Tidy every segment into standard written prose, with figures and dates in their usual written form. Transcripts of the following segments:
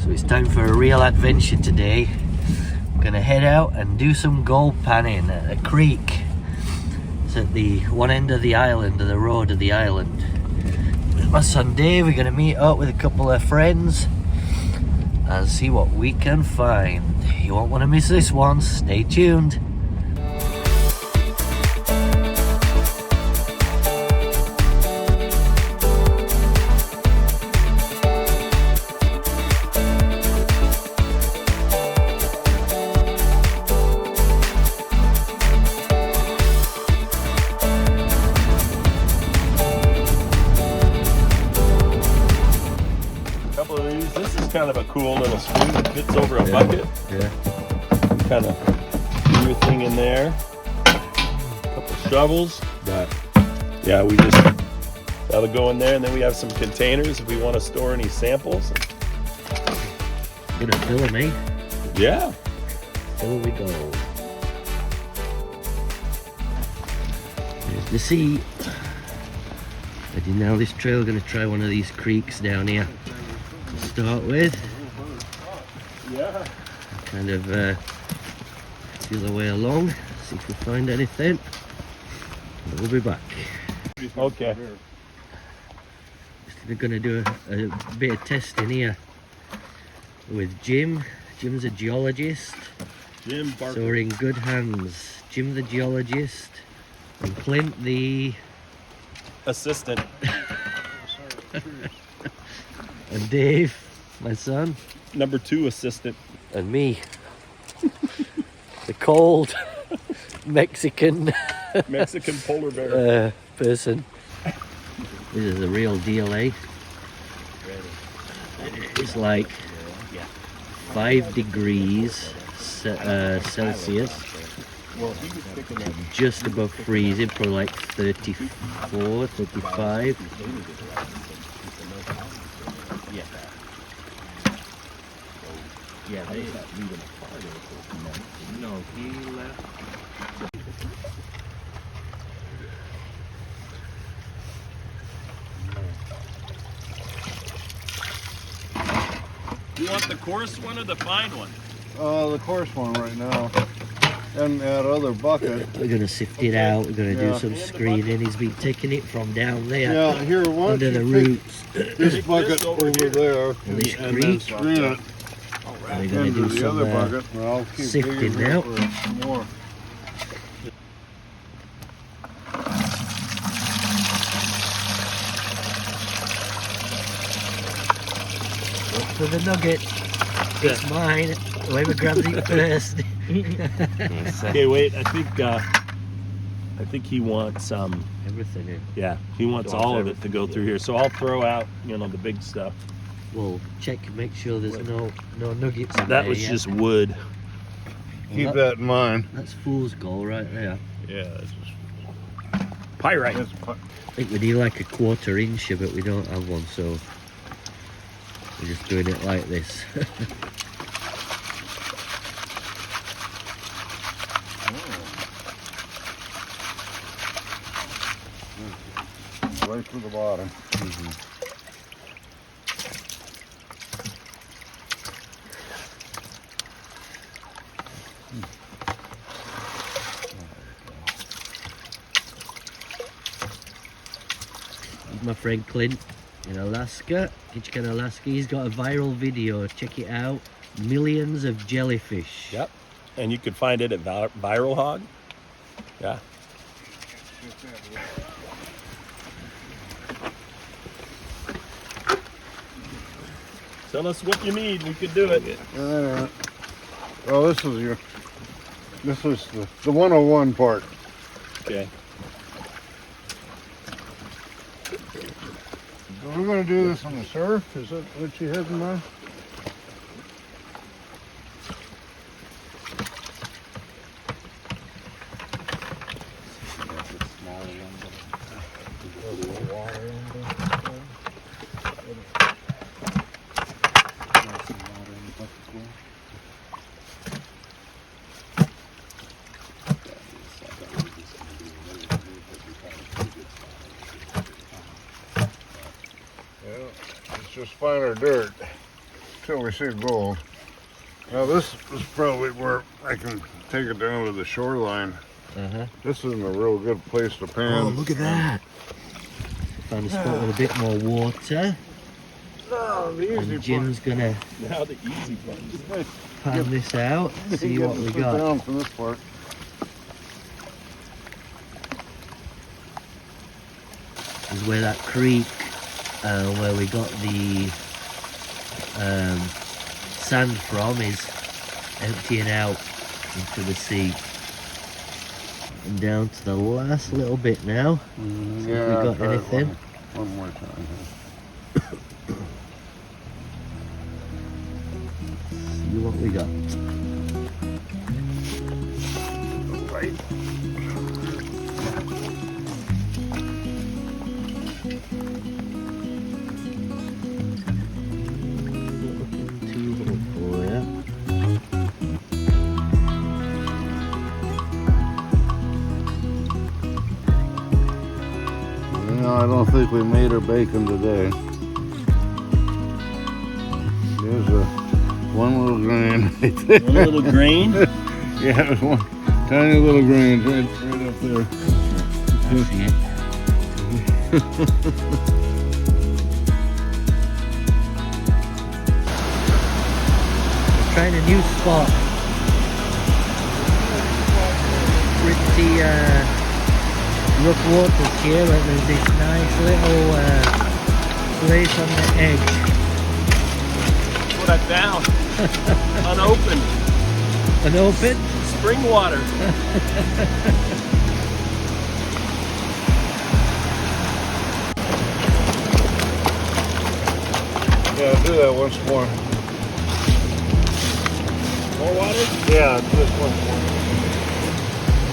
So it's time for a real adventure today. We're gonna head out and do some gold panning at a creek. It's at the one end of the island, of the road of the island. With my son Dave, we're gonna meet up with a couple of friends and see what we can find. You won't want to miss this one, stay tuned. Kind of a cool little spoon that fits over a bucket. Yeah. Kind of do your thing in there. A couple shovels, but yeah, that'll go in there, and then we have some containers if we want to store any samples. Gonna fill them, eh? Yeah. Fill we go. There's the sea. Heading down this trail, gonna try one of these creeks down here. Start with. Yeah. Kind of feel the way along, see if we find anything. And we'll be back. Okay. We're going to do a bit of testing here with Jim. Jim's a geologist. Jim Barker. So we're in good hands. Jim the Geologist and Clint the assistant. and Dave, my son. Number 2 assistant. And me. The cold Mexican polar bear person. This is the real deal, eh? It's like 5 degrees Celsius. Just above freezing, probably like 34, 35. Yeah, they stopped leaving a part of it. No, he left. You want the coarse one or the fine one? The coarse one right now. And that other bucket. We're going to sift it out. We're going to do some screening. He's been taking it from down there. Yeah, here, under the roots. This bucket over there. And this and creek. then screen it. We're going to do some sifting now. More. Look for the nugget. It's mine. Whoever grabs it first. Okay, wait. I think he wants everything in. Yeah, he wants all of it to go through here. So I'll throw out, the big stuff. We'll check and make sure there's no nuggets in there. That was just wood. Keep that in mind. That's fool's gold right there. Yeah, it's just pyrite. I think we need like a 1/4 inch, but we don't have one, so we're just doing it like this. Right to the bottom. My friend Clint in Alaska, Kitchikan, Alaska. He's got a viral video. Check it out. Millions of jellyfish. Yep. And you can find it at Viral Hog. Yeah. Tell us what you need. We could do it. Oh, this is the 101 part. Okay. So we're going to do this on the surf? Is that what you have in mind? It's just finer dirt. So we see gold. Now this is probably where I can take it down to the shoreline. This isn't a real good place to pan. Oh, look at that. Found a spot with a bit more water. Oh, the easy And Jim's gonna Now the easy part. pan this out, see what we got. Down from this part. This is where that creek, where we got the sand from, is emptying out into the sea. And down to the last little bit now. See if we got try it anything. One more time. See what we got. Right. Looking too hopeful, yeah. No, I don't think we made our bacon today. There's one little grain right there. One little grain. Yeah, there's one tiny little grain right up there. I see it. We're trying a new spot. Pretty rough waters here, but there's this nice little place on the edge. Put that down. Unopened. Unopened? Spring water. Yeah, do that once more. More water? Yeah, just once more.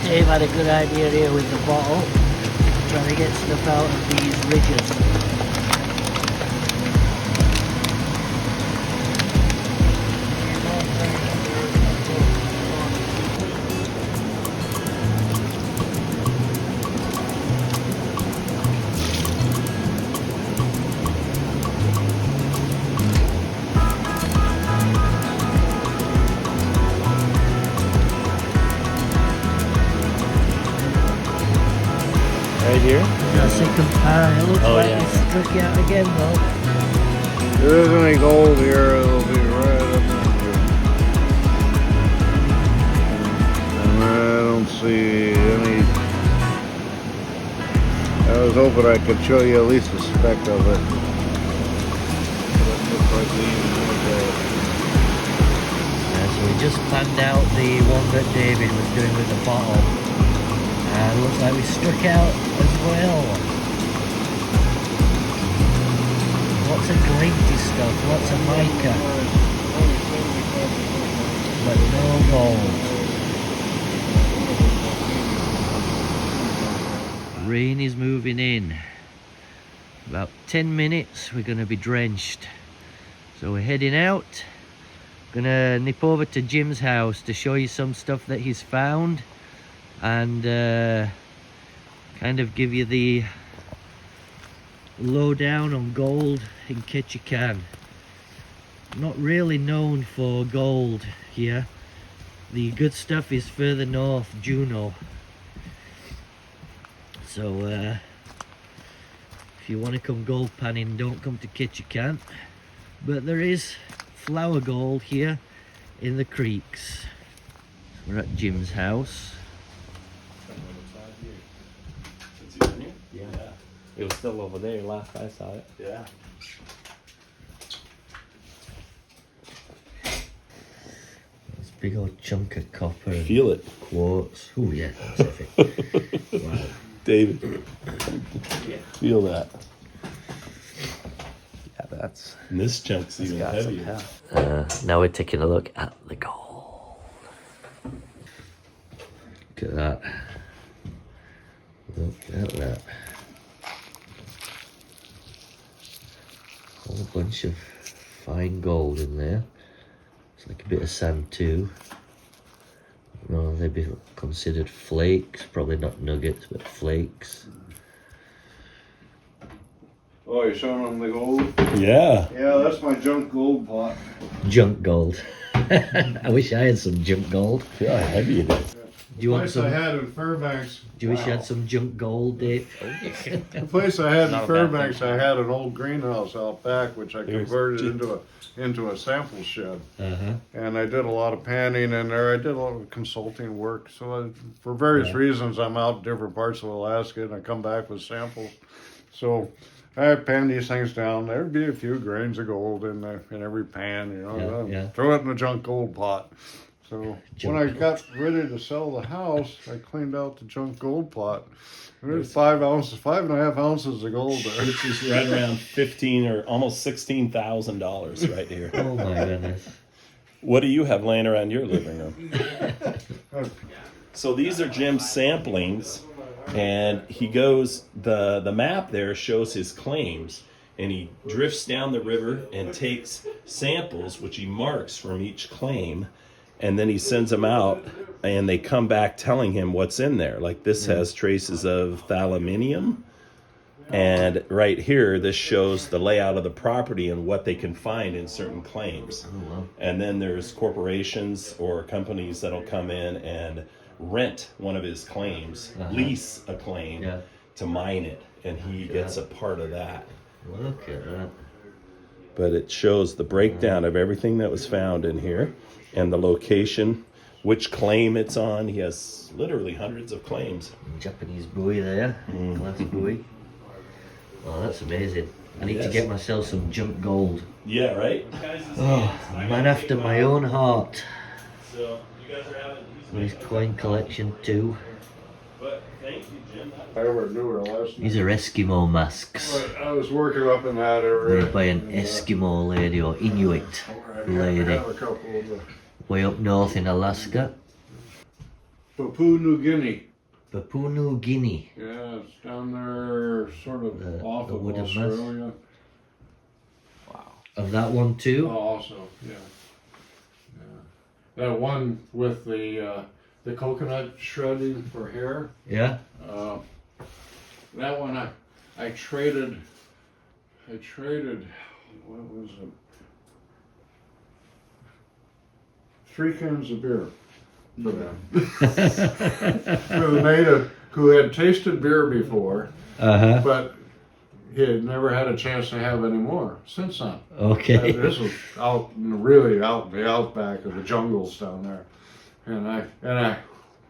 Dave had a good idea here with the bottle, trying to get stuff out of these ridges. Right here? The second pan, it looks Oh, like yeah. it's stuck out again though. If there isn't any gold here, it'll be right up in here. And I don't see any. I was hoping I could show you at least a speck of it. But it looks like we even more gold. Yeah, so we just panned out the one that David was doing with the bottle. And looks like we struck out as well. Lots of glinty stuff, lots of mica, but no gold. Rain is moving in. About 10 minutes we're going to be drenched. So we're heading out. Gonna nip over to Jim's house to show you some stuff that he's found and kind of give you the lowdown on gold in Ketchikan. Not really known for gold here. The good stuff is further north, Juneau. So if you want to come gold panning, don't come to Ketchikan. But there is flower gold here in the creeks. We're at Jim's house. Yeah. It was still over there last I saw it. Yeah. This big old chunk of copper and Feel it. quartz. Oh yeah, that's epic. Wow. David. Feel that. Yeah, that's And this chunk's even got some heavier. heft. Now we're taking a look at the gold. Look at that. Look at that. A whole bunch of fine gold in there. It's like a bit of sand too. No, they'd be considered flakes. Probably not nuggets, but flakes. Oh, you're showing them the gold? Yeah. Yeah, that's my junk gold pot. Junk gold. I wish I had some junk gold. See how heavy it is. Do you want Place some? I had in Fairbanks. Do you wish you had some junk gold, Dave? The place I had Not in a bad Fairbanks, thing. I had an old greenhouse out back, which I Here's converted Jim. into a sample shed. Uh-huh. And I did a lot of panning in there. I did a lot of consulting work. So for various reasons, I'm out in different parts of Alaska, and I come back with samples. So I pan these things down. There'd be a few grains of gold in every pan, you know. Yeah, yeah. Throw it in the junk gold pot. So Junk when I got ready to sell the house, I cleaned out the junk gold pot. There's 5.5 ounces of gold there. Which is right around $15,000 or almost $16,000 right here. Oh my goodness. What do you have laying around your living room? So these are Jim's samplings, and he goes, the map there shows his claims, and he drifts down the river and takes samples, which he marks from each claim, and then he sends them out, and they come back telling him what's in there. Like this has traces of thalamium, and right here, this shows the layout of the property and what they can find in certain claims. Oh, wow. And then there's corporations or companies that'll come in and rent one of his claims, lease a claim Yeah. to mine it, and he gets a part of that. Look at that. But it shows the breakdown of everything that was found in here and the location, which claim it's on. He has literally hundreds of claims. Japanese buoy there. Glass buoy. Oh, that's amazing. I need to Yes. get myself some junk gold. Yeah, right? Oh, a man after my own heart. So you guys are having His coin collection too. but thank you, Jim. I ever knew her last These are Eskimo masks. I was working up in that area. Made by an Eskimo lady or Inuit lady. I have a couple of the Way up north in Alaska. Papua New Guinea. Papua New Guinea. Yeah, it's down there, sort of off the of wooden mask. Australia. Of that one too? Oh, also, yeah. That one with the coconut shredding for hair. Yeah? That one I traded. What was it? 3 cans of beer for them. For the native who had tasted beer before, Uh-huh. but he had never had a chance to have any more since then. Okay. This was really out in the outback of the jungles down there, and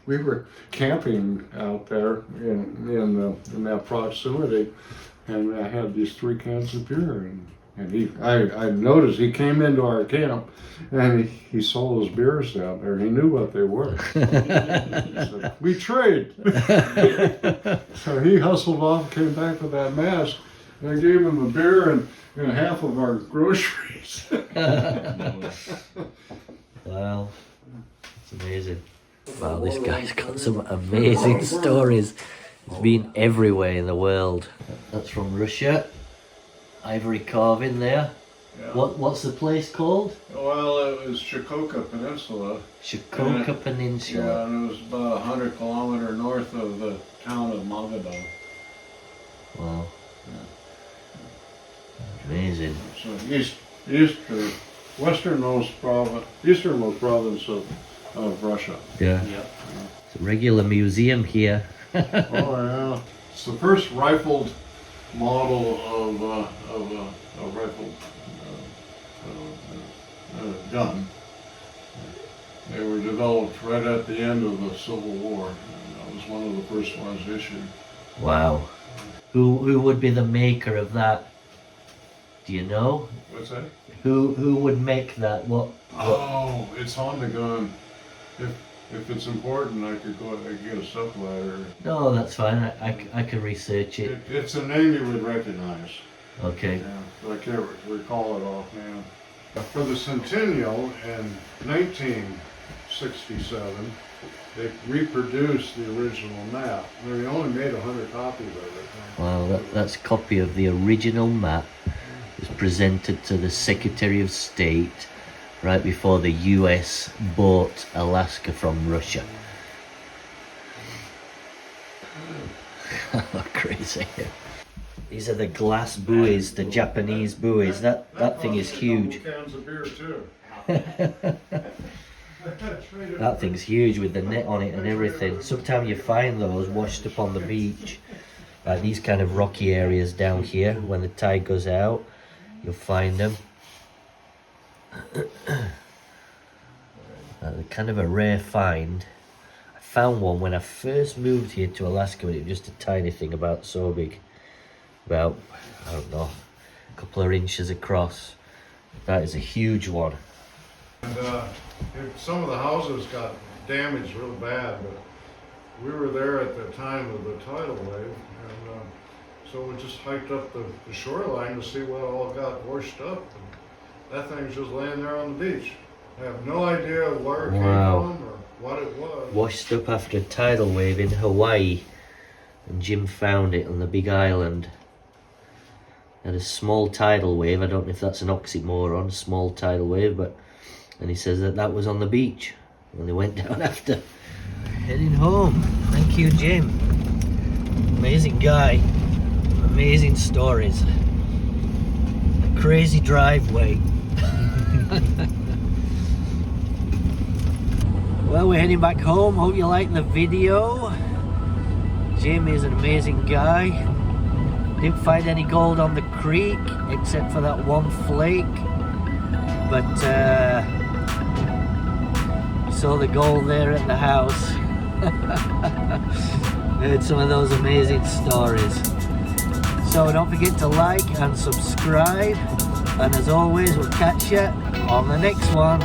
we were camping out there in that proximity, and I had these 3 cans of beer, and I noticed he came into our camp, and he sold his beers down there. He knew what they were. He said, "We trade." So he hustled off, came back with that mask, and I gave him a beer and half of our groceries. Wow. It's amazing. Wow, this guy's got some amazing stories. He's been everywhere in the world. That's from Russia. Ivory carving there. Yeah. What's the place called? Well, it was Chikoka Peninsula. Shikoka Peninsula. Yeah, and it was about 100 kilometers north of the town of Magadan. Wow. Amazing. So easternmost province of Russia. Yeah. It's a regular museum here. Oh yeah, it's the first rifled model of a rifled gun. They were developed right at the end of the Civil War, and that was one of the first ones issued. Wow. Who would be the maker of that? Do you know? What's that? Who would make that? What? Oh, it's on the gun. If it's important, I could get a step ladder. No, that's fine. I can research it. It's a name you would recognize. Okay. Yeah, but I can't recall it offhand. For the centennial in 1967, they reproduced the original map. They only made 100 copies of it. Wow, that's a copy of the original map. It was presented to the Secretary of State right before the US bought Alaska from Russia. Crazy. These are the glass buoys, the Japanese buoys. That thing is huge. Cans of beer too. That thing's huge with the net on it and everything. Sometimes you find those washed up on the beach. These kind of rocky areas down here, when the tide goes out, you'll find them. They're kind of a rare find. I found one when I first moved here to Alaska, but it was just a tiny thing about so big. About, I don't know, a couple of inches across. That is a huge one. And some of the houses got damaged real bad, but we were there at the time of the tidal wave, and so we just hiked up the shoreline to see what all got washed up. And that thing's just laying there on the beach. I have no idea where it came from or what it was. Washed up after a tidal wave in Hawaii, and Jim found it on the big island. Had a small tidal wave. I don't know if that's an oxymoron, small tidal wave, but and he says that was on the beach when they went down after. Heading home. Thank you, Jim. Amazing guy. Amazing stories. A crazy driveway. Well, we're heading back home. Hope you liked the video. Jim is an amazing guy. Didn't find any gold on the creek except for that one flake, but saw the gold there at the house. Heard some of those amazing stories. So don't forget to like and subscribe, and as always, we'll catch you on the next one.